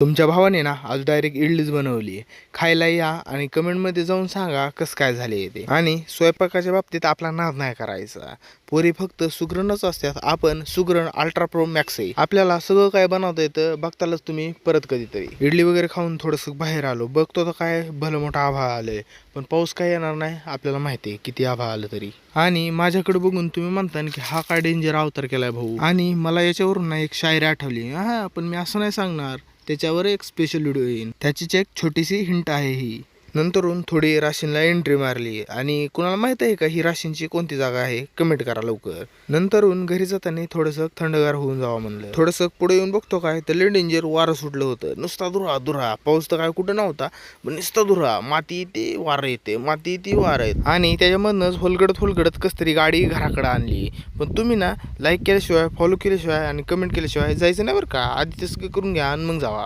तुमच्या भावाने ना आज डायरेक्ट इडलीच बनवली. खायला या आणि कमेंटमध्ये जाऊन सांगा कसं काय झाले ते. आणि स्वयंपाकाच्या बाबतीत आपला नाद नाही करायचा. पोरी फक्त सुगरणच असतात, आपण सुगरण अल्ट्रा प्रो मॅक्स आहे. आपल्याला सगळं काय बनवता येतं, बघतालच तुम्ही परत कधीतरी. इडली वगैरे खाऊन थोडंसं बाहेर आलो, बघतो तर काय भलं मोठा आभाळ आलंय, पण पाऊस काय येणार नाही आपल्याला माहिती आहे किती आभाळ आलं तरी. आणि माझ्याकडे बघून तुम्ही म्हणता की हा काय डेंजर अवतार केलाय भाऊ. आणि मला याच्यावरून ना एक शायरी आठवली. हा पण मी असं नाही सांगणार, त्याच्यावर एक स्पेशल व्हिडिओ येईल, त्याचीच एक छोटीशी हिंट आहे ही. नंतरून थोडी राशीनला एंट्री मारली आणि कुणाला माहित आहे का ही राशीनची कोणती जागा आहे, कमेंट करा लवकर. नंतरून घरी जाताना थोडंसं थंडगार होऊन जावं म्हणलं. थोडंसं पुढे येऊन बघतो काय तर लय डेंजर वारं सुटलं होतं. नुसता धुरा धुरा, पाऊस तर काय कुठं नव्हता, पण नुसता धुरा, माती येते वारं येते, माती येते वारं येते. आणि त्याच्यामधनंच होलगडत कस तरी गाडी घराकडे आणली. पण तुम्ही ना लाईक केल्याशिवाय, फॉलो केल्याशिवाय आणि कमेंट केल्याशिवाय जायचं नाही बरं का. आधी तसं करून घ्या आणि मग जावा.